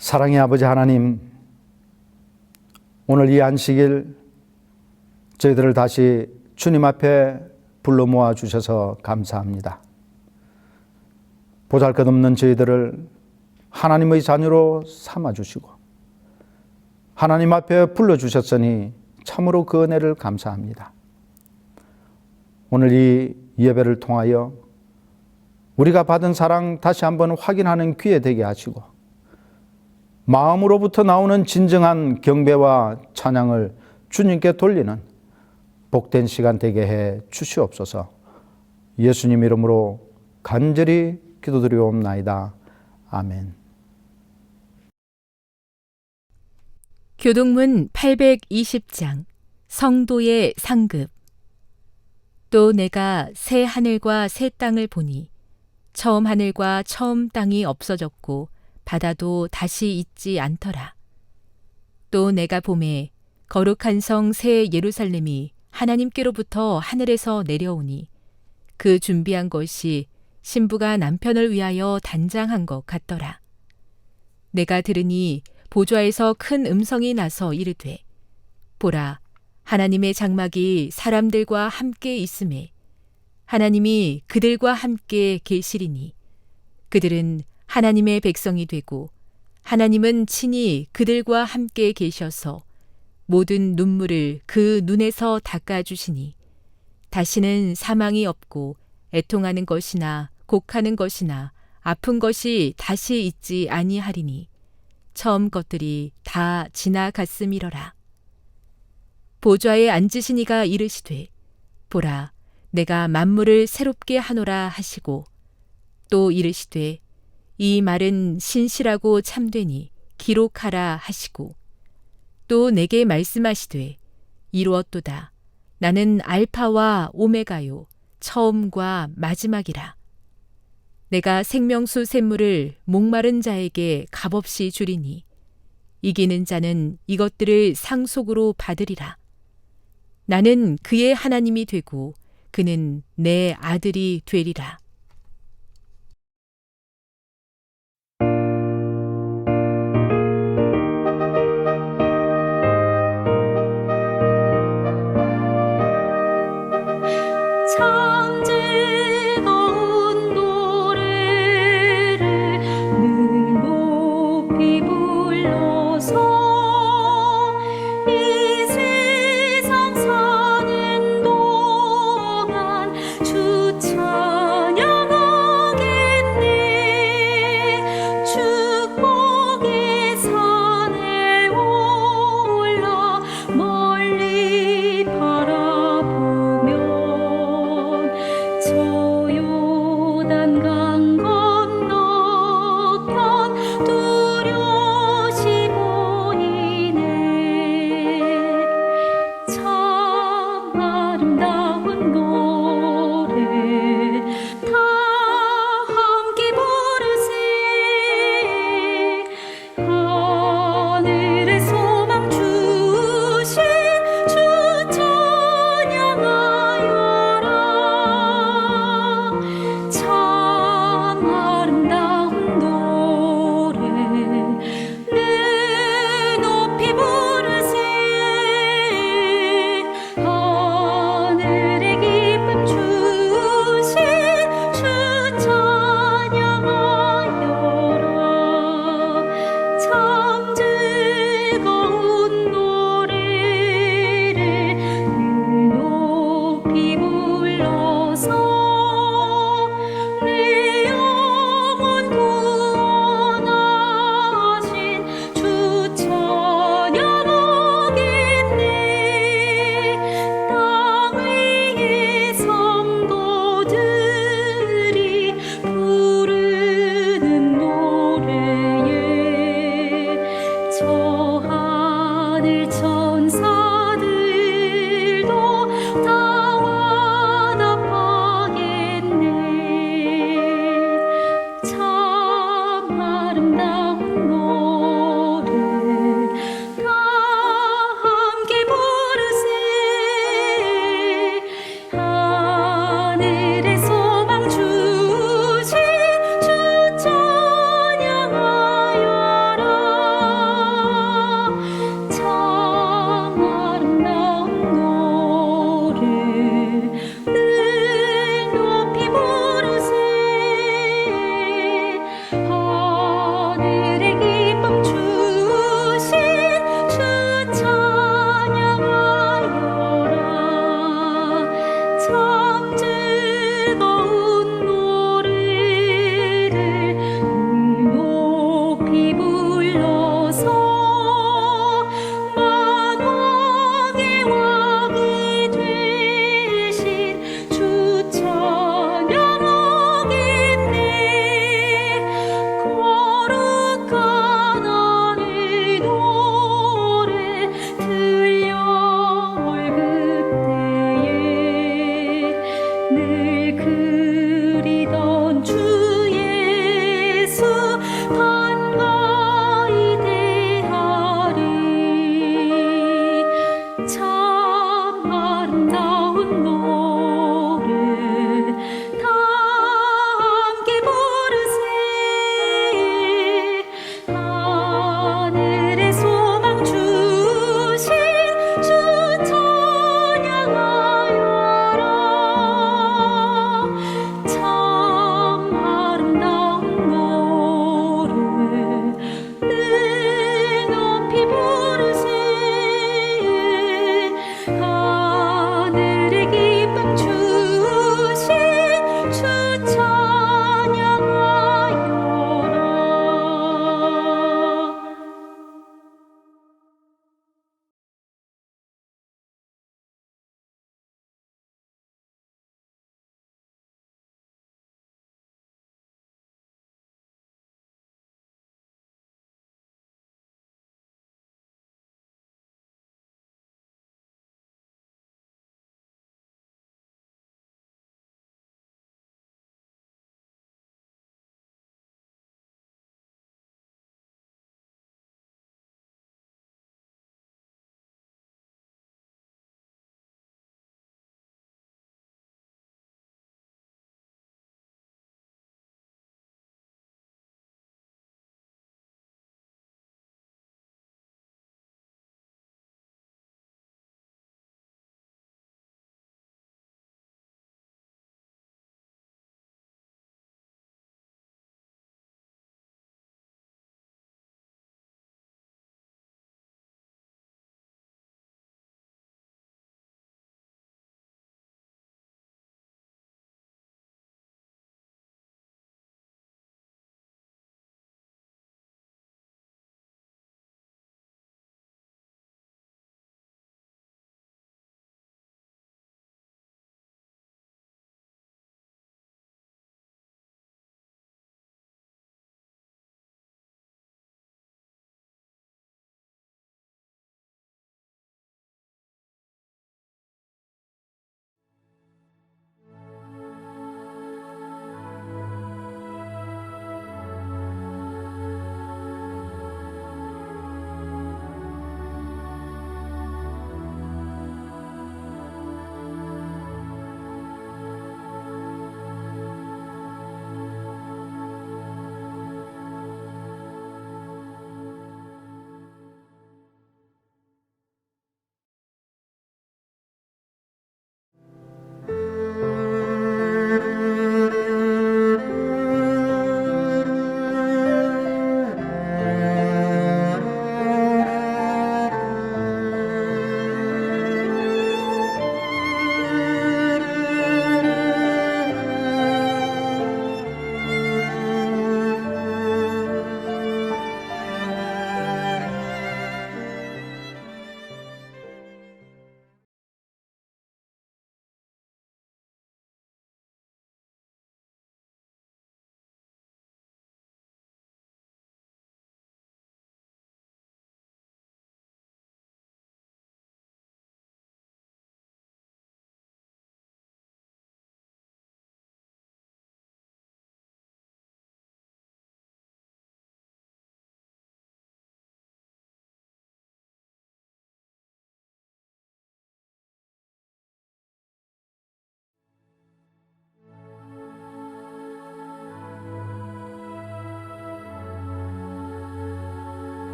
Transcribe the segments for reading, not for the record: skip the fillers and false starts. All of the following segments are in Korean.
사랑의 아버지 하나님, 오늘 이 안식일 저희들을 다시 주님 앞에 불러 모아 주셔서 감사합니다. 보잘것없는 저희들을 하나님의 자녀로 삼아 주시고 하나님 앞에 불러주셨으니 참으로 그 은혜를 감사합니다. 오늘 이 예배를 통하여 우리가 받은 사랑 다시 한번 확인하는 기회 되게 하시고 마음으로부터 나오는 진정한 경배와 찬양을 주님께 돌리는 복된 시간 되게 해 주시옵소서. 예수님 이름으로 간절히 기도드리옵나이다. 아멘. 교동문 820장 성도의 상급. 또 내가 새 하늘과 새 땅을 보니 처음 하늘과 처음 땅이 없어졌고 바다도 다시 있지 않더라. 또 내가 보매 거룩한 성 새 예루살렘이 하나님께로부터 하늘에서 내려오니 그 준비한 것이 신부가 남편을 위하여 단장한 것 같더라. 내가 들으니 보좌에서 큰 음성이 나서 이르되, 보라, 하나님의 장막이 사람들과 함께 있음에 하나님이 그들과 함께 계시리니 그들은 하나님의 백성이 되고 하나님은 친히 그들과 함께 계셔서 모든 눈물을 그 눈에서 닦아주시니 다시는 사망이 없고 애통하는 것이나 곡하는 것이나 아픈 것이 다시 있지 아니하리니 처음 것들이 다 지나갔음이러라. 보좌에 앉으신 이가 이르시되, 보라, 내가 만물을 새롭게 하노라 하시고 또 이르시되, 이 말은 신실하고 참되니 기록하라 하시고 또 내게 말씀하시되, 이루었도다. 나는 알파와 오메가요 처음과 마지막이라. 내가 생명수 샘물을 목마른 자에게 값없이 주리니 이기는 자는 이것들을 상속으로 받으리라. 나는 그의 하나님이 되고 그는 내 아들이 되리라. 참 즐거운 노래를 늘 높이 불러서 이 세상 사는 동안 주 찬양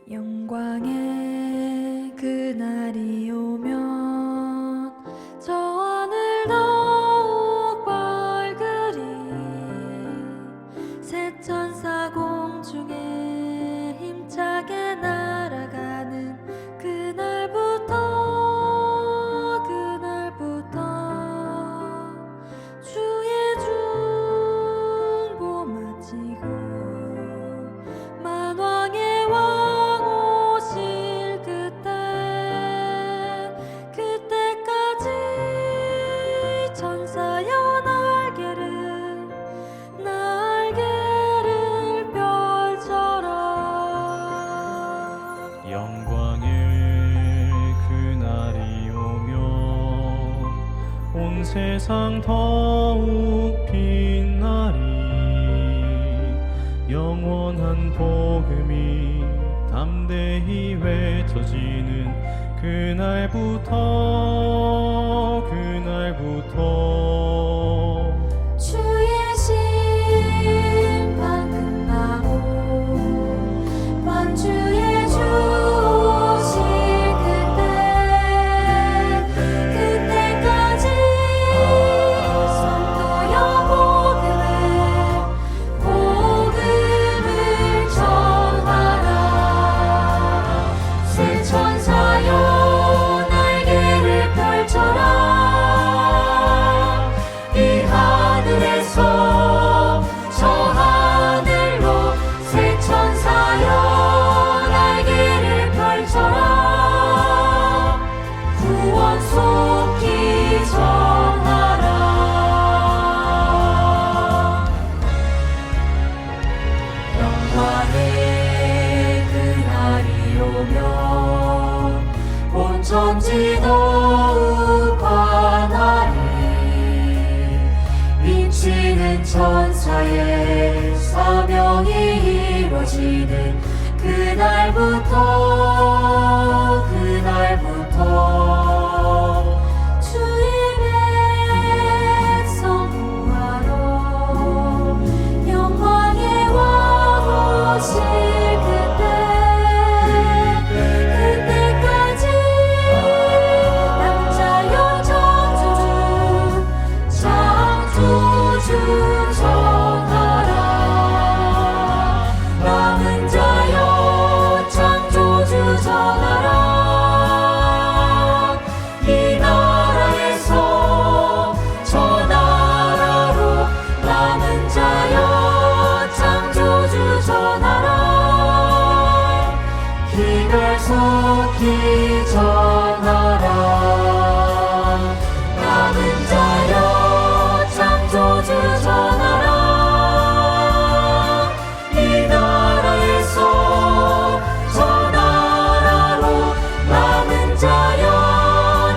영광의 그날이 오면 저 하늘 더욱 밝으리 새 천사 공중에 힘차게 날아가는 그날부터 주의 중보 마치고 만왕의 왕 오실 그때까지 천사여 날개를 펼쳐라. 영광의 그날이 오면 온 세상 더욱 빛나리 영원한 복음이 담대히 외쳐지는 그날부터 주의 심판 끝나고 만주의 주 오실 그때까지 성도여 복음을 전하라. 새 천사여 날개를 펼쳐라. 이 하늘에서 저 하늘로 새 천사여 날개를 펼쳐라. 구원 속히 전하라. 영광의 그날이 오면 온 천지 더욱 환하리 미치는 천사의 사명이 이루어지는 그날부터 주의 백성 구하러 영광의 왕 오실 그때까지 남자여 창조주 전하라. 남은 자여 창조주 전하라. 이 나라에서 저 나라로 남은 자여 창조주 전하라. 기별 속히 전하라. 남은 자여 창조주 전하라. 이 나라에서 저 나라로 남은 자여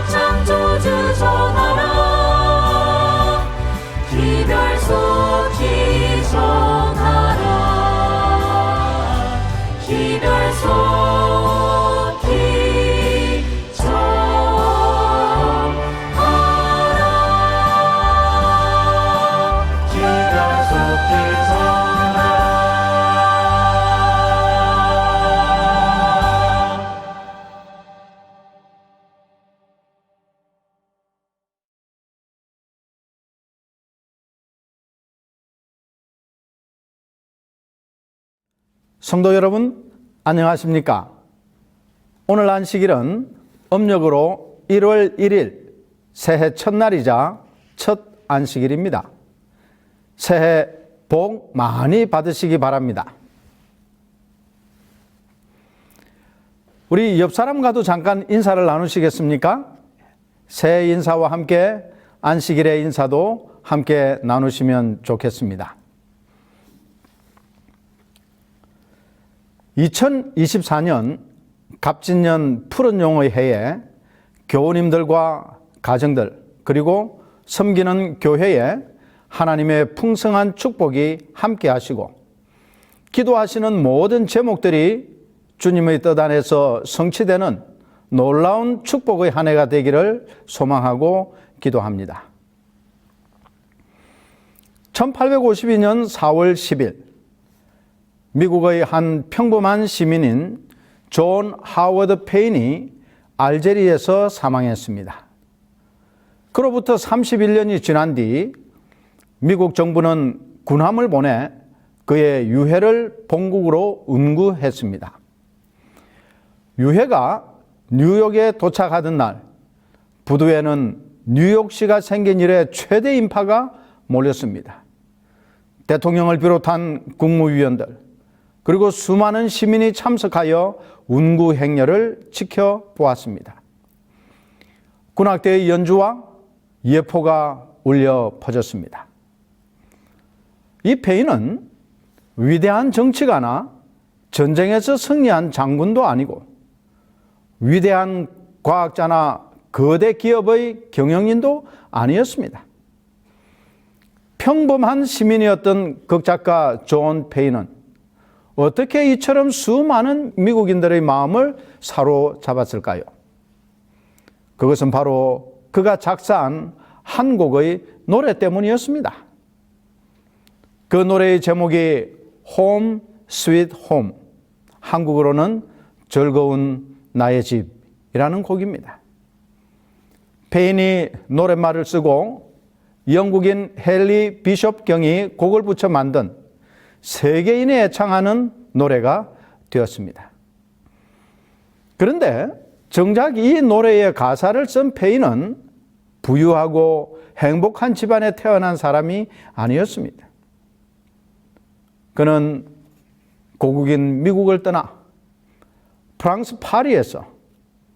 창조주 전하라. 기별 속히 전하라. 기별 속히 전하라. 기별 속히 전하라. 성도 여러분, 안녕하십니까? 오늘 안식일은 음력으로 1월 1일 새해 첫날이자 첫 안식일입니다. 새해 복 많이 받으시기 바랍니다. 우리 옆 사람과도 잠깐 인사를 나누시겠습니까? 새해 인사와 함께 안식일의 인사도 함께 나누시면 좋겠습니다. 2024년 갑진년 푸른 용의 해에 교우님들과 가정들 그리고 섬기는 교회에 하나님의 풍성한 축복이 함께 하시고 기도하시는 모든 제목들이 주님의 뜻 안에서 성취되는 놀라운 축복의 한 해가 되기를 소망하고 기도합니다. 1852년 4월 10일 미국의 한 평범한 시민인 존 하워드 페인이 알제리에서 사망했습니다. 그로부터 31년이 지난 뒤 미국 정부는 군함을 보내 그의 유해를 본국으로 운구했습니다. 유해가 뉴욕에 도착하던 날, 부두에는 뉴욕시가 생긴 이래 최대 인파가 몰렸습니다. 대통령을 비롯한 국무위원들, 그리고 수많은 시민이 참석하여 운구 행렬을 지켜보았습니다. 군악대의 연주와 예포가 울려 퍼졌습니다. 이 페인은 위대한 정치가나 전쟁에서 승리한 장군도 아니고 위대한 과학자나 거대 기업의 경영인도 아니었습니다. 평범한 시민이었던 극작가 존 페인은 어떻게 이처럼 수많은 미국인들의 마음을 사로잡았을까요? 그것은 바로 그가 작사한 한 곡의 노래 때문이었습니다. 그 노래의 제목이 Home Sweet Home, 한국어로는 즐거운 나의 집이라는 곡입니다. 페인이 노랫말을 쓰고 영국인 헨리 비숍 경이 곡을 붙여 만든 세계인이 애창하는 노래가 되었습니다. 그런데 정작 이 노래의 가사를 쓴 페인은 부유하고 행복한 집안에 태어난 사람이 아니었습니다. 그는 고국인 미국을 떠나 프랑스 파리에서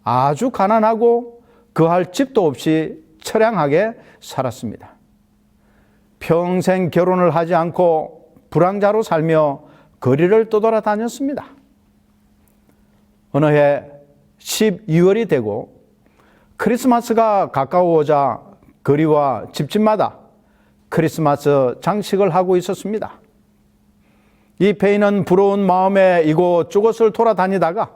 아주 가난하고 그할 집도 없이 처량하게 살았습니다. 평생 결혼을 하지 않고 불황자로 살며 거리를 떠돌아다녔습니다. 어느 해 12월이 되고 크리스마스가 가까워오자 거리와 집집마다 크리스마스 장식을 하고 있었습니다. 이 페인은 부러운 마음에 이곳저곳을 돌아다니다가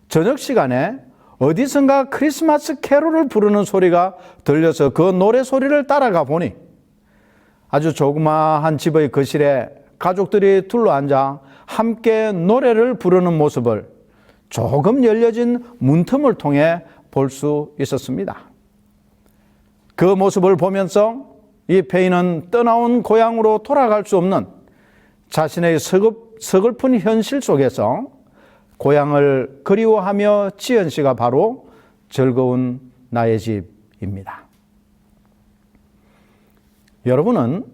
저녁 시간에 어디선가 크리스마스 캐롤을 부르는 소리가 들려서 그 노래 소리를 따라가 보니 아주 조그마한 집의 거실에 가족들이 둘러앉아 함께 노래를 부르는 모습을 조금 열려진 문틈을 통해 볼 수 있었습니다. 그 모습을 보면서 이 페인은 떠나온 고향으로 돌아갈 수 없는 자신의 서글픈 현실 속에서 고향을 그리워하며 지은 시가 바로 즐거운 나의 집입니다. 여러분은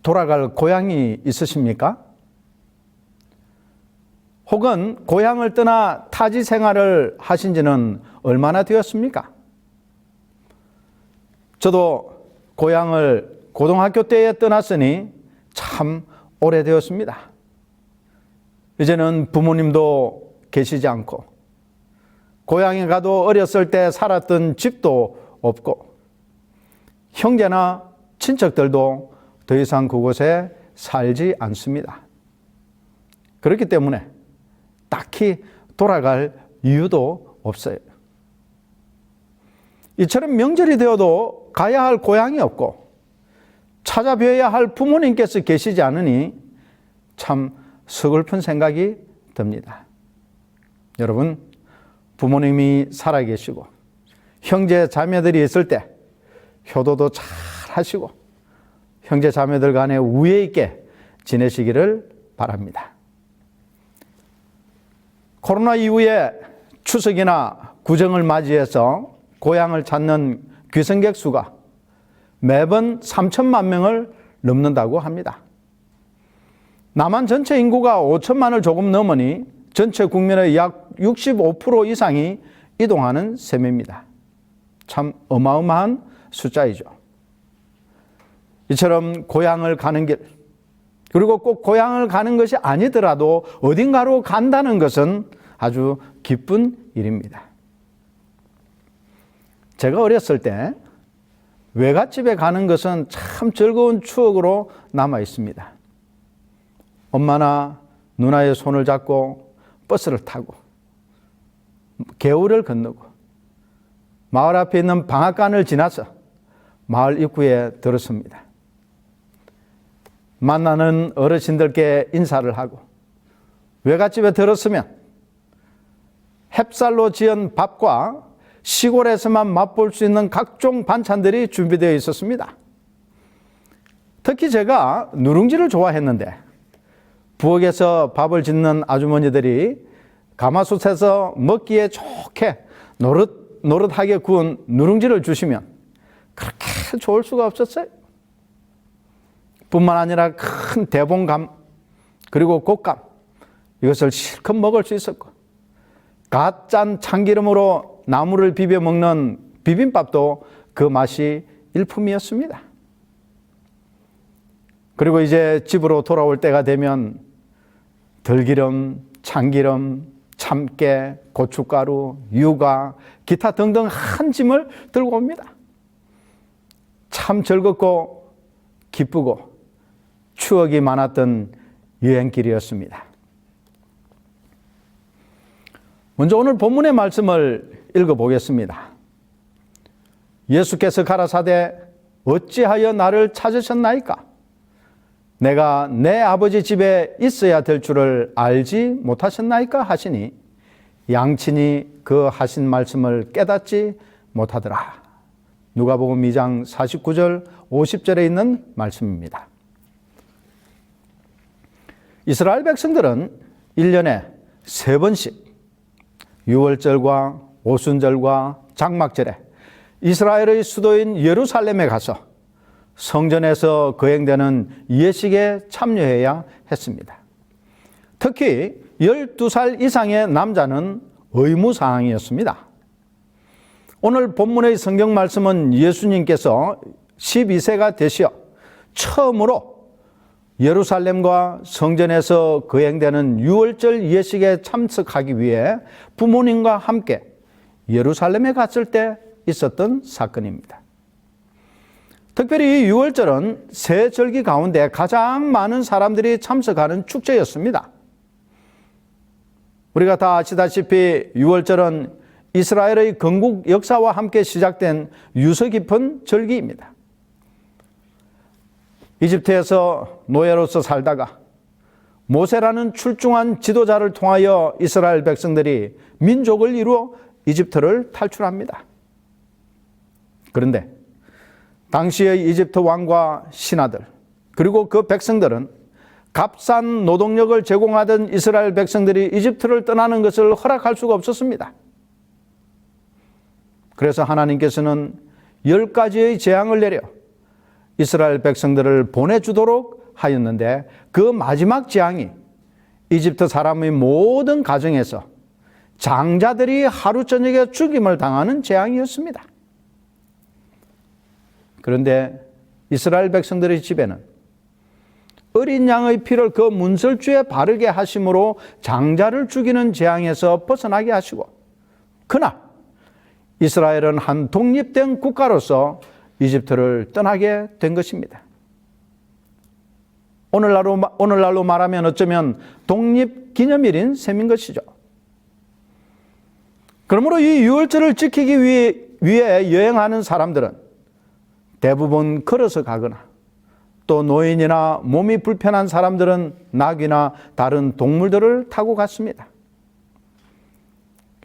돌아갈 고향이 있으십니까? 혹은 고향을 떠나 타지 생활을 하신 지는 얼마나 되었습니까? 저도 고향을 고등학교 때에 떠났으니 참 오래되었습니다. 이제는 부모님도 계시지 않고 고향에 가도 어렸을 때 살았던 집도 없고 형제나 친척들도 더 이상 그곳에 살지 않습니다. 그렇기 때문에 딱히 돌아갈 이유도 없어요. 이처럼 명절이 되어도 가야 할 고향이 없고 찾아뵈야 할 부모님께서 계시지 않으니 참 서글픈 생각이 듭니다. 여러분, 부모님이 살아계시고 형제 자매들이 있을 때 효도도 잘 하시고 형제 자매들 간에 우애 있게 지내시기를 바랍니다. 코로나 이후에 추석이나 구정을 맞이해서 고향을 찾는 귀성객 수가 매번 3천만 명을 넘는다고 합니다. 남한 전체 인구가 5천만을 조금 넘으니 전체 국민의 약 65% 이상이 이동하는 셈입니다. 참 어마어마한 숫자이죠. 이처럼 고향을 가는 길, 그리고 꼭 고향을 가는 것이 아니더라도 어딘가로 간다는 것은 아주 기쁜 일입니다. 제가 어렸을 때 외갓집에 가는 것은 참 즐거운 추억으로 남아 있습니다. 엄마나 누나의 손을 잡고 버스를 타고 개울을 건너고 마을 앞에 있는 방앗간을 지나서 마을 입구에 들었습니다. 만나는 어르신들께 인사를 하고 외갓집에 들었으면 햅쌀로 지은 밥과 시골에서만 맛볼 수 있는 각종 반찬들이 준비되어 있었습니다. 특히 제가 누룽지를 좋아했는데 부엌에서 밥을 짓는 아주머니들이 가마솥에서 먹기에 좋게 노릇하게 구운 누룽지를 주시면 그렇게 좋을 수가 없었어요. 뿐만 아니라 큰 대봉감 그리고 곶감 이것을 실컷 먹을 수 있었고 갓 짠 참기름으로 나물을 비벼 먹는 비빔밥도 그 맛이 일품이었습니다. 그리고 이제 집으로 돌아올 때가 되면 들기름, 참기름, 참깨, 고춧가루, 유가, 기타 등등 한 짐을 들고 옵니다. 참 즐겁고 기쁘고 추억이 많았던 여행길이었습니다. 먼저 오늘 본문의 말씀을 읽어보겠습니다. 예수께서 가라사대 어찌하여 나를 찾으셨나이까? 내가 내 아버지 집에 있어야 될 줄을 알지 못하셨나이까 하시니 양친이 그 하신 말씀을 깨닫지 못하더라. 누가복음 2장 49절 50절에 있는 말씀입니다. 이스라엘 백성들은 1년에 3번씩 유월절과 오순절과 장막절에 이스라엘의 수도인 예루살렘에 가서 성전에서 거행되는 예식에 참여해야 했습니다. 특히 12살 이상의 남자는 의무사항이었습니다. 오늘 본문의 성경 말씀은 예수님께서 12세가 되시어 처음으로 예루살렘과 성전에서 거행되는 유월절 예식에 참석하기 위해 부모님과 함께 예루살렘에 갔을 때 있었던 사건입니다. 특별히 유월절은 세 절기 가운데 가장 많은 사람들이 참석하는 축제였습니다. 우리가 다 아시다시피 유월절은 이스라엘의 건국 역사와 함께 시작된 유서 깊은 절기입니다. 이집트에서 노예로서 살다가 모세라는 출중한 지도자를 통하여 이스라엘 백성들이 민족을 이루어 이집트를 탈출합니다. 그런데 당시의 이집트 왕과 신하들 그리고 그 백성들은 값싼 노동력을 제공하던 이스라엘 백성들이 이집트를 떠나는 것을 허락할 수가 없었습니다. 그래서 하나님께서는 10가지의 재앙을 내려 이스라엘 백성들을 보내주도록 하였는데 그 마지막 재앙이 이집트 사람의 모든 가정에서 장자들이 하루 저녁에 죽임을 당하는 재앙이었습니다. 그런데 이스라엘 백성들의 집에는 어린 양의 피를 그 문설주에 바르게 하심으로 장자를 죽이는 재앙에서 벗어나게 하시고 그날 이스라엘은 한 독립된 국가로서 이집트를 떠나게 된 것입니다. 오늘날로 말하면 어쩌면 독립기념일인 셈인 것이죠. 그러므로 이 유월절을 지키기 위해 여행하는 사람들은 대부분 걸어서 가거나 또 노인이나 몸이 불편한 사람들은 낙이나 다른 동물들을 타고 갔습니다.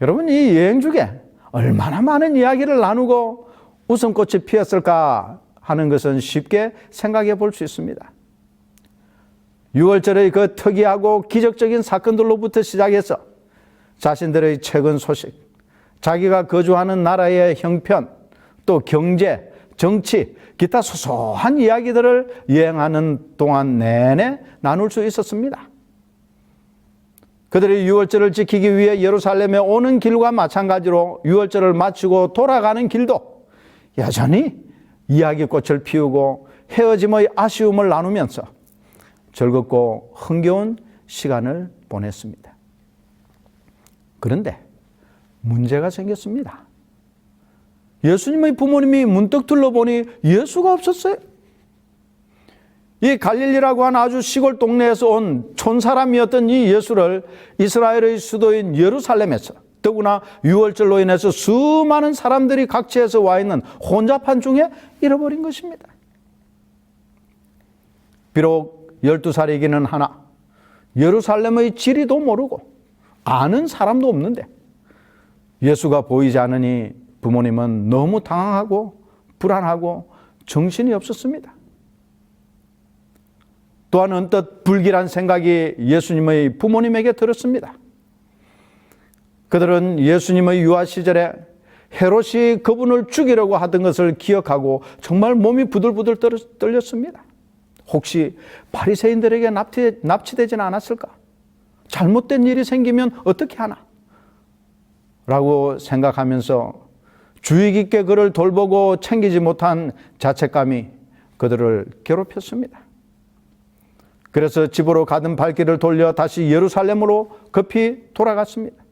여러분, 이 여행 중에 얼마나 많은 이야기를 나누고 웃음꽃이 피었을까 하는 것은 쉽게 생각해 볼 수 있습니다. 유월절의 그 특이하고 기적적인 사건들로부터 시작해서 자신들의 최근 소식, 자기가 거주하는 나라의 형편, 또 경제, 정치, 기타 소소한 이야기들을 여행하는 동안 내내 나눌 수 있었습니다. 그들이 유월절을 지키기 위해 예루살렘에 오는 길과 마찬가지로 유월절을 마치고 돌아가는 길도 여전히 이야기꽃을 피우고 헤어짐의 아쉬움을 나누면서 즐겁고 흥겨운 시간을 보냈습니다. 그런데 문제가 생겼습니다. 예수님의 부모님이 문득 둘러보니 예수가 없었어요. 이 갈릴리라고 하는 아주 시골 동네에서 온 촌사람이었던 이 예수를 이스라엘의 수도인 예루살렘에서 더구나 유월절로 인해서 수많은 사람들이 각지에서 와 있는 혼잡한 중에 잃어버린 것입니다. 비록 12살이기는 하나 예루살렘의 지리도 모르고 아는 사람도 없는데 예수가 보이지 않으니 부모님은 너무 당황하고 불안하고 정신이 없었습니다. 또한 언뜻 불길한 생각이 예수님의 부모님에게 들었습니다. 그들은 예수님의 유아 시절에 헤롯이 그분을 죽이려고 하던 것을 기억하고 정말 몸이 부들부들 떨렸습니다. 혹시 바리새인들에게 납치되지는 않았을까? 잘못된 일이 생기면 어떻게 하나? 라고 생각하면서 주의 깊게 그를 돌보고 챙기지 못한 자책감이 그들을 괴롭혔습니다. 그래서 집으로 가던 발길을 돌려 다시 예루살렘으로 급히 돌아갔습니다.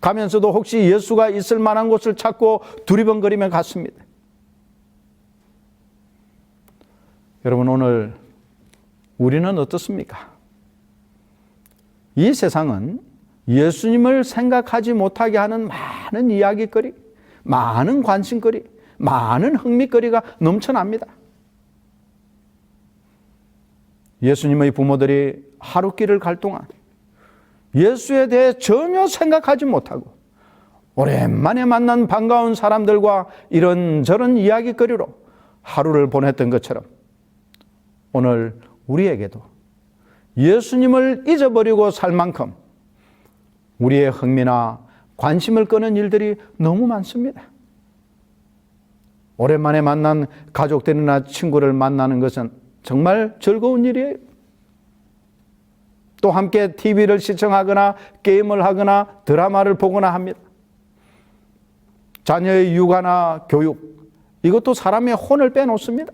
가면서도 혹시 예수가 있을 만한 곳을 찾고 두리번거리며 갔습니다. 여러분, 오늘 우리는 어떻습니까? 이 세상은 예수님을 생각하지 못하게 하는 많은 이야기거리, 많은 관심거리, 많은 흥미거리가 넘쳐납니다. 예수님의 부모들이 하루길을 갈 동안 예수에 대해 전혀 생각하지 못하고 오랜만에 만난 반가운 사람들과 이런저런 이야기거리로 하루를 보냈던 것처럼 오늘 우리에게도 예수님을 잊어버리고 살 만큼 우리의 흥미나 관심을 끄는 일들이 너무 많습니다. 오랜만에 만난 가족들이나 친구를 만나는 것은 정말 즐거운 일이에요. 또 함께 TV를 시청하거나 게임을 하거나 드라마를 보거나 합니다. 자녀의 육아나 교육, 이것도 사람의 혼을 빼놓습니다.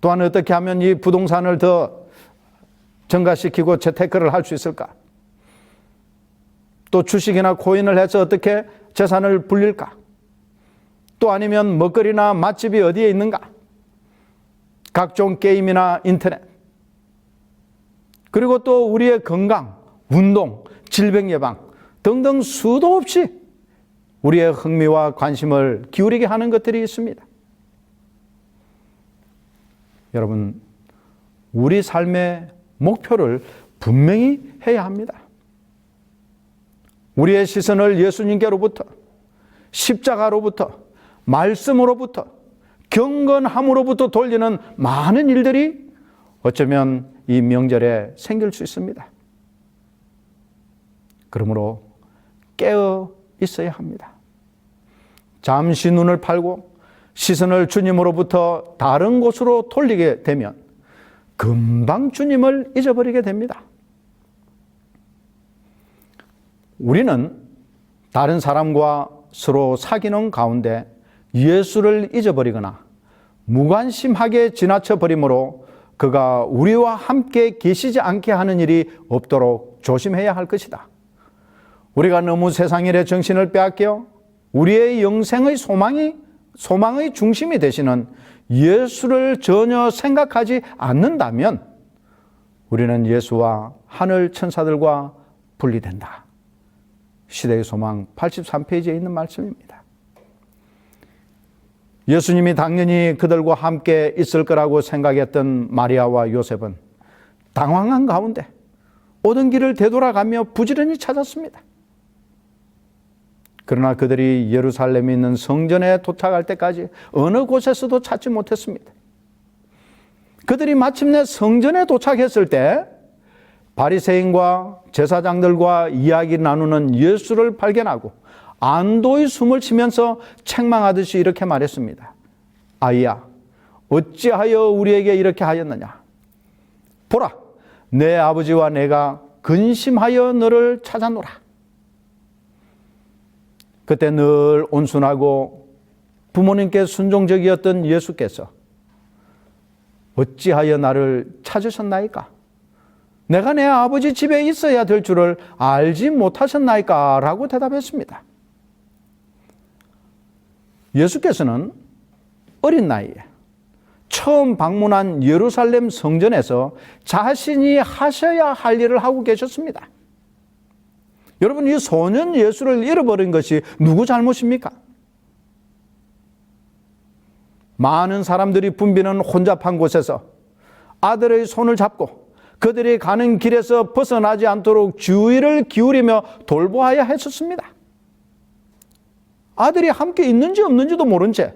또한 어떻게 하면 이 부동산을 더 증가시키고 재테크를 할 수 있을까? 또 주식이나 코인을 해서 어떻게 재산을 불릴까? 또 아니면 먹거리나 맛집이 어디에 있는가? 각종 게임이나 인터넷, 그리고 또 우리의 건강, 운동, 질병 예방 등등 수도 없이 우리의 흥미와 관심을 기울이게 하는 것들이 있습니다. 여러분, 우리 삶의 목표를 분명히 해야 합니다. 우리의 시선을 예수님께로부터, 십자가로부터, 말씀으로부터, 경건함으로부터 돌리는 많은 일들이 어쩌면 이 명절에 생길 수 있습니다. 그러므로 깨어 있어야 합니다. 잠시 눈을 팔고 시선을 주님으로부터 다른 곳으로 돌리게 되면 금방 주님을 잊어버리게 됩니다. 우리는 다른 사람과 서로 사귀는 가운데 예수를 잊어버리거나 무관심하게 지나쳐 버림으로 그가 우리와 함께 계시지 않게 하는 일이 없도록 조심해야 할 것이다. 우리가 너무 세상 일에 정신을 빼앗겨 우리의 영생의 소망의 중심이 되시는 예수를 전혀 생각하지 않는다면 우리는 예수와 하늘 천사들과 분리된다. 시대의 소망 83페이지에 있는 말씀입니다. 예수님이 당연히 그들과 함께 있을 거라고 생각했던 마리아와 요셉은 당황한 가운데 오던 길을 되돌아가며 부지런히 찾았습니다. 그러나 그들이 예루살렘에 있는 성전에 도착할 때까지 어느 곳에서도 찾지 못했습니다. 그들이 마침내 성전에 도착했을 때 바리새인과 제사장들과 이야기 나누는 예수를 발견하고 안도의 숨을 치면서 책망하듯이 이렇게 말했습니다. 아이야, 어찌하여 우리에게 이렇게 하였느냐? 보라, 내 아버지와 내가 근심하여 너를 찾아노라. 그때 늘 온순하고 부모님께 순종적이었던 예수께서 어찌하여 나를 찾으셨나이까? 내가 내 아버지 집에 있어야 될 줄을 알지 못하셨나이까? 라고 대답했습니다. 예수께서는 어린 나이에 처음 방문한 예루살렘 성전에서 자신이 하셔야 할 일을 하고 계셨습니다. 여러분, 이 소년 예수를 잃어버린 것이 누구 잘못입니까? 많은 사람들이 붐비는 혼잡한 곳에서 아들의 손을 잡고 그들이 가는 길에서 벗어나지 않도록 주의를 기울이며 돌보아야 했었습니다. 아들이 함께 있는지 없는지도 모른 채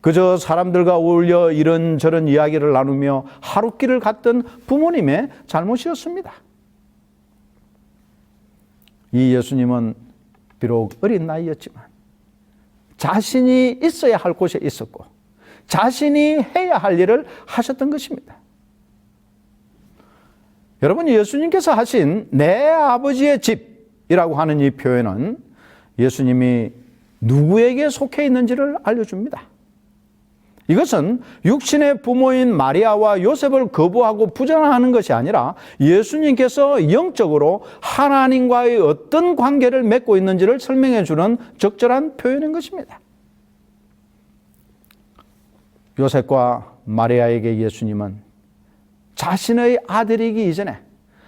그저 사람들과 어울려 이런저런 이야기를 나누며 하룻길을 갔던 부모님의 잘못이었습니다. 이 예수님은 비록 어린 나이였지만 자신이 있어야 할 곳에 있었고 자신이 해야 할 일을 하셨던 것입니다. 여러분, 예수님께서 하신 내 아버지의 집이라고 하는 이 표현은 예수님이 누구에게 속해 있는지를 알려줍니다. 이것은 육신의 부모인 마리아와 요셉을 거부하고 부정하는 것이 아니라 예수님께서 영적으로 하나님과의 어떤 관계를 맺고 있는지를 설명해 주는 적절한 표현인 것입니다. 요셉과 마리아에게 예수님은 자신의 아들이기 이전에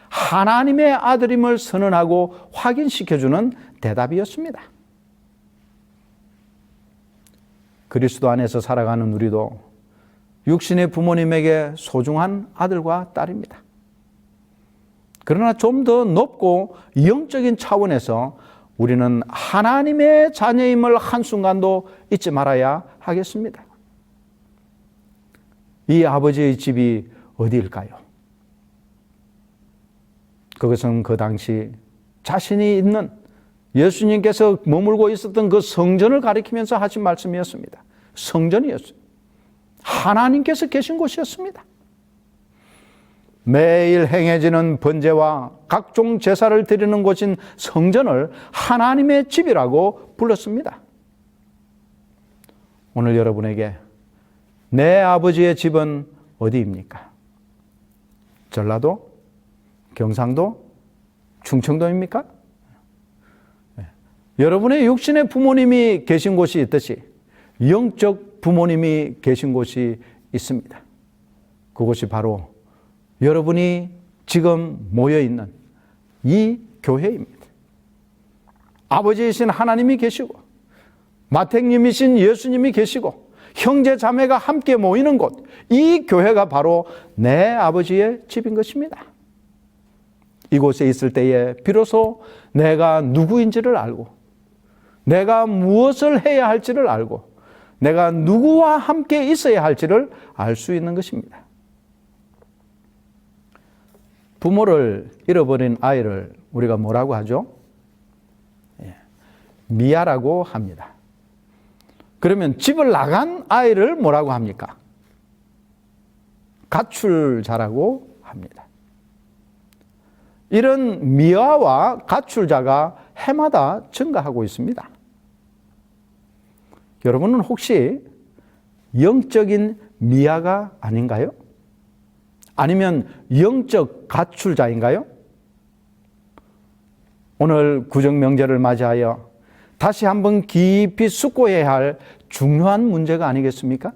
하나님의 아들임을 선언하고 확인시켜주는 대답이었습니다. 그리스도 안에서 살아가는 우리도 육신의 부모님에게 소중한 아들과 딸입니다. 그러나 좀 더 높고 영적인 차원에서 우리는 하나님의 자녀임을 한순간도 잊지 말아야 하겠습니다. 이 아버지의 집이 어디일까요? 그것은 그 당시 자신이 있는 예수님께서 머물고 있었던 그 성전을 가리키면서 하신 말씀이었습니다. 성전이었어요. 하나님께서 계신 곳이었습니다. 매일 행해지는 번제와 각종 제사를 드리는 곳인 성전을 하나님의 집이라고 불렀습니다. 오늘 여러분에게 내 아버지의 집은 어디입니까? 전라도? 경상도? 충청도입니까? 여러분의 육신의 부모님이 계신 곳이 있듯이 영적 부모님이 계신 곳이 있습니다. 그곳이 바로 여러분이 지금 모여있는 이 교회입니다. 아버지이신 하나님이 계시고 마택님이신 예수님이 계시고 형제 자매가 함께 모이는 곳, 이 교회가 바로 내 아버지의 집인 것입니다. 이곳에 있을 때에 비로소 내가 누구인지를 알고 내가 무엇을 해야 할지를 알고 내가 누구와 함께 있어야 할지를 알 수 있는 것입니다. 부모를 잃어버린 아이를 우리가 뭐라고 하죠? 미아라고 합니다. 그러면 집을 나간 아이를 뭐라고 합니까? 가출자라고 합니다. 이런 미아와 가출자가 해마다 증가하고 있습니다. 여러분은 혹시 영적인 미아가 아닌가요? 아니면 영적 가출자인가요? 오늘 구정명제를 맞이하여 다시 한번 깊이 숙고해야 할 중요한 문제가 아니겠습니까?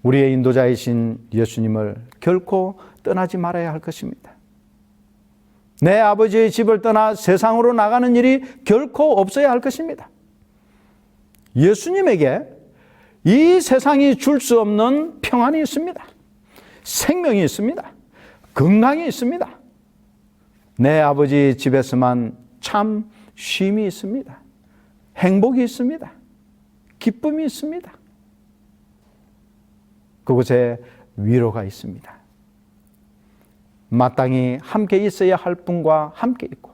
우리의 인도자이신 예수님을 결코 떠나지 말아야 할 것입니다. 내 아버지의 집을 떠나 세상으로 나가는 일이 결코 없어야 할 것입니다. 예수님에게 이 세상이 줄 수 없는 평안이 있습니다. 생명이 있습니다. 건강이 있습니다. 내 아버지 집에서만 참 쉼이 있습니다. 행복이 있습니다. 기쁨이 있습니다. 그곳에 위로가 있습니다. 마땅히 함께 있어야 할 분과 함께 있고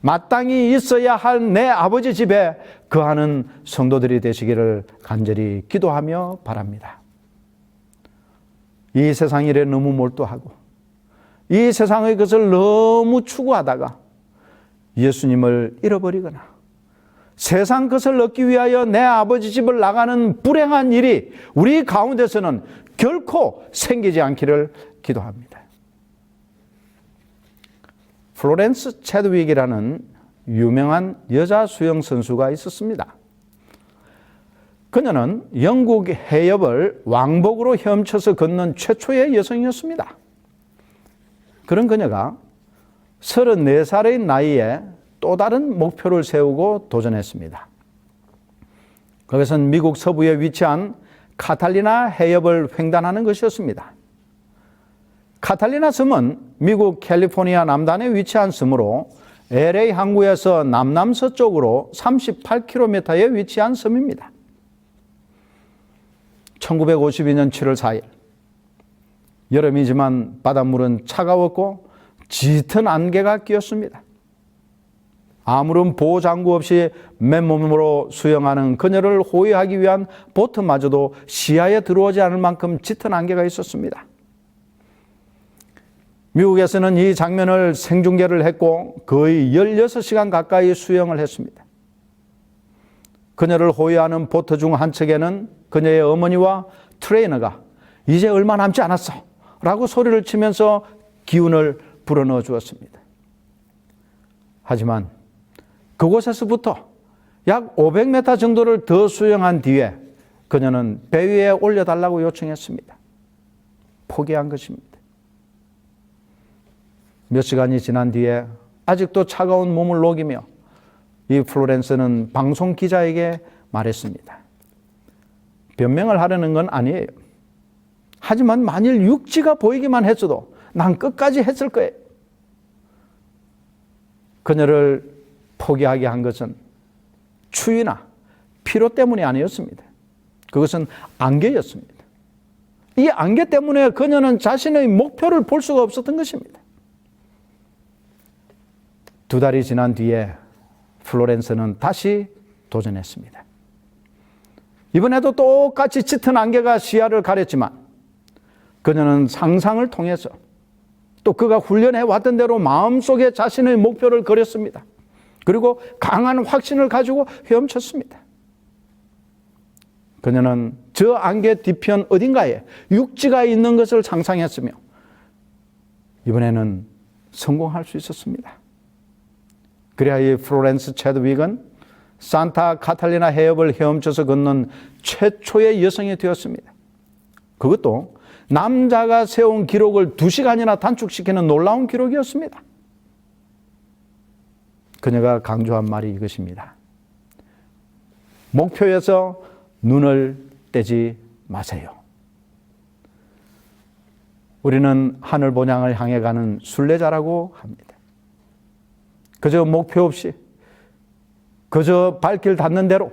마땅히 있어야 할 내 아버지 집에 거하는 성도들이 되시기를 간절히 기도하며 바랍니다. 이 세상 일에 너무 몰두하고 이 세상의 것을 너무 추구하다가 예수님을 잃어버리거나 세상 것을 얻기 위하여 내 아버지 집을 나가는 불행한 일이 우리 가운데서는 결코 생기지 않기를 기도합니다. 플로렌스 채드윅이라는 유명한 여자 수영 선수가 있었습니다. 그녀는 영국 해협을 왕복으로 헤엄쳐서 걷는 최초의 여성이었습니다. 그런 그녀가 34살의 나이에 또 다른 목표를 세우고 도전했습니다. 그것은 미국 서부에 위치한 카탈리나 해협을 횡단하는 것이었습니다. 카탈리나 섬은 미국 캘리포니아 남단에 위치한 섬으로 LA 항구에서 남남서쪽으로 38km에 위치한 섬입니다. 1952년 7월 4일 여름이지만 바닷물은 차가웠고 짙은 안개가 끼었습니다. 아무런 보호장구 없이 맨몸으로 수영하는 그녀를 호위하기 위한 보트마저도 시야에 들어오지 않을 만큼 짙은 안개가 있었습니다. 미국에서는 이 장면을 생중계를 했고 거의 16시간 가까이 수영을 했습니다. 그녀를 호위하는 보트 중 한 척에는 그녀의 어머니와 트레이너가 이제 얼마 남지 않았어 라고 소리를 치면서 기운을 불어넣어 주었습니다. 하지만 그곳에서부터 약 500m 정도를 더 수영한 뒤에 그녀는 배 위에 올려달라고 요청했습니다. 포기한 것입니다. 몇 시간이 지난 뒤에 아직도 차가운 몸을 녹이며 이 플로렌스는 방송 기자에게 말했습니다. 변명을 하려는 건 아니에요. 하지만 만일 육지가 보이기만 했어도 난 끝까지 했을 거예요. 그녀를 포기하게 한 것은 추위나 피로 때문이 아니었습니다. 그것은 안개였습니다. 이 안개 때문에 그녀는 자신의 목표를 볼 수가 없었던 것입니다. 2달이 지난 뒤에 플로렌스는 다시 도전했습니다. 이번에도 똑같이 짙은 안개가 시야를 가렸지만 그녀는 상상을 통해서 또 그가 훈련해 왔던 대로 마음속에 자신의 목표를 그렸습니다. 그리고 강한 확신을 가지고 헤엄쳤습니다. 그녀는 저 안개 뒤편 어딘가에 육지가 있는 것을 상상했으며 이번에는 성공할 수 있었습니다. 그래야 이 플로렌스 체드윅은 산타 카탈리나 해협을 헤엄쳐서 걷는 최초의 여성이 되었습니다. 그것도 남자가 세운 기록을 2시간이나 단축시키는 놀라운 기록이었습니다. 그녀가 강조한 말이 이것입니다. 목표에서 눈을 떼지 마세요. 우리는 하늘 본향을 향해 가는 순례자라고 합니다. 그저 목표 없이 그저 발길 닿는 대로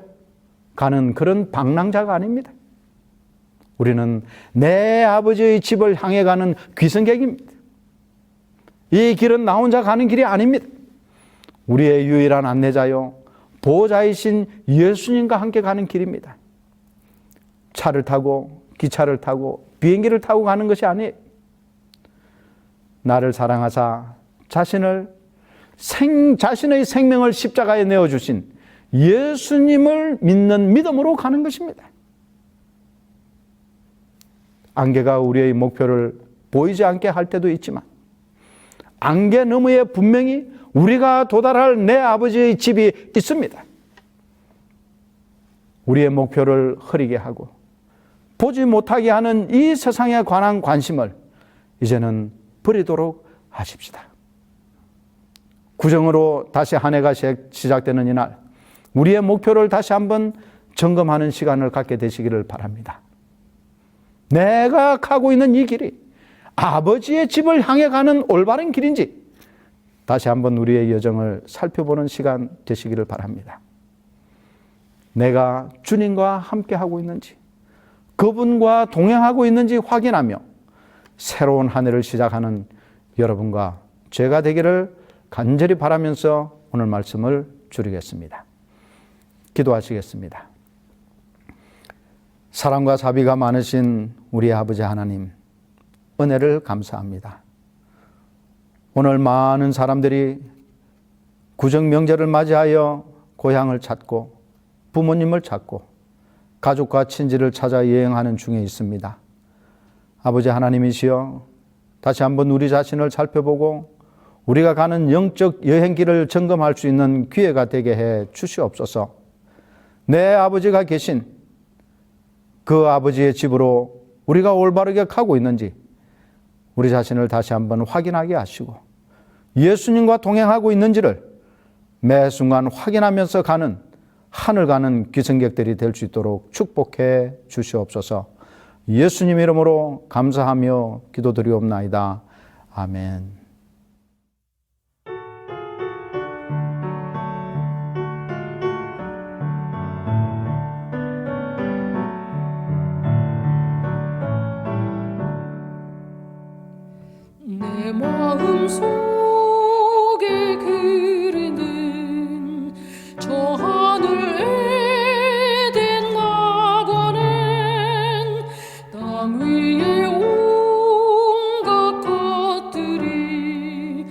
가는 그런 방랑자가 아닙니다. 우리는 내 아버지의 집을 향해 가는 귀성객입니다. 이 길은 나 혼자 가는 길이 아닙니다. 우리의 유일한 안내자요 보호자이신 예수님과 함께 가는 길입니다. 차를 타고 기차를 타고 비행기를 타고 가는 것이 아니에요. 나를 사랑하사 자신의 생명을 십자가에 내어주신 예수님을 믿는 믿음으로 가는 것입니다. 안개가 우리의 목표를 보이지 않게 할 때도 있지만 안개 너머에 분명히 우리가 도달할 내 아버지의 집이 있습니다. 우리의 목표를 흐리게 하고 보지 못하게 하는 이 세상에 관한 관심을 이제는 버리도록 하십시다. 구정으로 다시 한 해가 시작되는 이날 우리의 목표를 다시 한번 점검하는 시간을 갖게 되시기를 바랍니다. 내가 가고 있는 이 길이 아버지의 집을 향해 가는 올바른 길인지 다시 한번 우리의 여정을 살펴보는 시간 되시기를 바랍니다. 내가 주님과 함께하고 있는지 그분과 동행하고 있는지 확인하며 새로운 한 해를 시작하는 여러분과 제가 되기를 간절히 바라면서 오늘 말씀을 줄이겠습니다. 기도하시겠습니다. 사랑과 자비가 많으신 우리 아버지 하나님, 은혜를 감사합니다. 오늘 많은 사람들이 구정 명절을 맞이하여 고향을 찾고 부모님을 찾고 가족과 친지를 찾아 여행하는 중에 있습니다. 아버지 하나님이시여, 다시 한번 우리 자신을 살펴보고 우리가 가는 영적 여행길을 점검할 수 있는 기회가 되게 해 주시옵소서. 내 아버지가 계신 그 아버지의 집으로 우리가 올바르게 가고 있는지 우리 자신을 다시 한번 확인하게 하시고 예수님과 동행하고 있는지를 매 순간 확인하면서 가는 하늘 가는 귀성객들이 될 수 있도록 축복해 주시옵소서. 예수님 이름으로 감사하며 기도드리옵나이다. 아멘. 내 마음 속에 그리는 저 하늘 에덴 낙원엔 땅 위에 온갖 것들이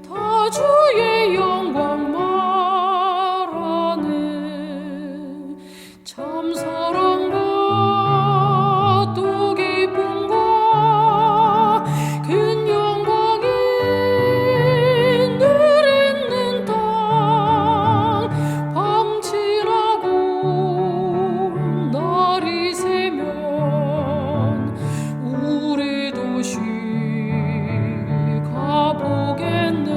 다 주의 영광 말하네. 참 사랑과 또 기쁨과 큰 영광이 늘 있는 땅, 밤지나고 날이 새면 우리 도시 가보겠네.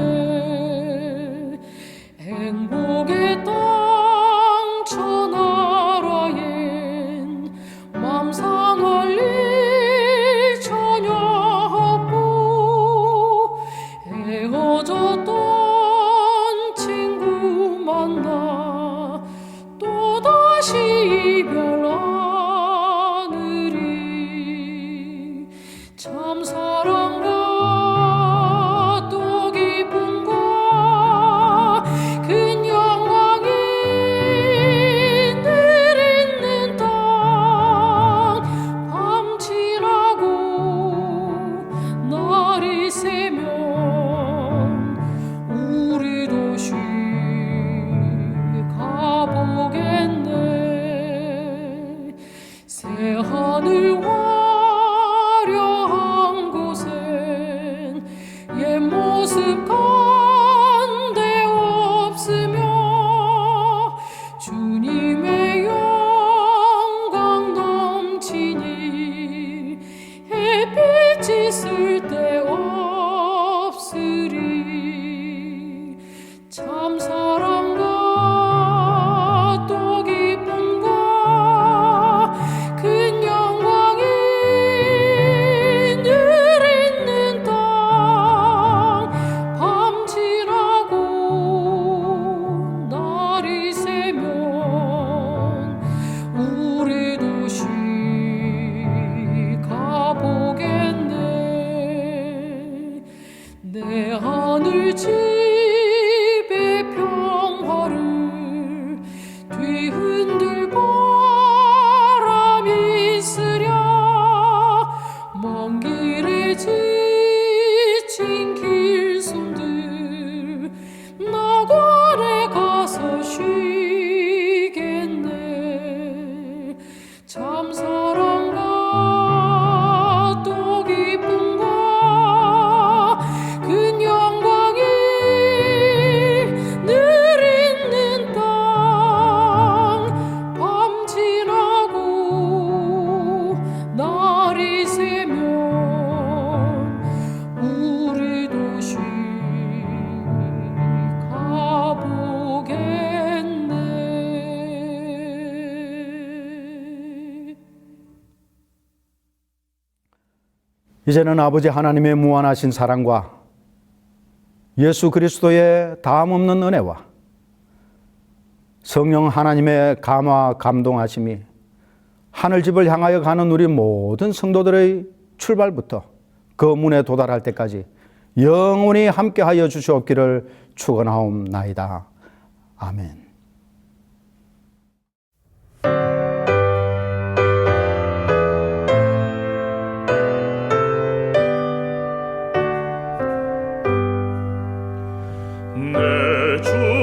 행복의 땅 천하라엔 맘 상할 일 전혀 없고, 헤어졌던 친구 만나 또다시 이별하느리. 참 사랑과 또 기쁨과 큰 영광이 늘 있는 땅, 밤 지나고 날이 새면 우리 도시 가보겠네. 새하늘 화려한 곳엔 옛 모습 간데 없으며 주님의 영광 넘치니 햇빛이 쓸데없으리. 참 사랑과 또 기쁨과 큰 영광이 늘 있는 땅, 밤 지나고 날이 새면 우리 도시 가보겠네. 내 하늘 집의 평화를 뒤흔들 바람이 있으랴. 먼 길에 지친 길손들 낙원에 가서 쉬겠네. 참 사랑과 또 기쁨과 큰 영광이 늘 있는 땅, 밤 지나고 날이 새면 우리 도시 가보겠네. 이제는 아버지 하나님의 무한하신 사랑과 예수 그리스도의 다함없는 은혜와 성령 하나님의 감화 감동하심이 하늘집을 향하여 가는 우리 모든 성도들의 출발부터 그 문에 도달할 때까지 영원히 함께하여 주시옵기를 축원하옵나이다. 아멘. 내 주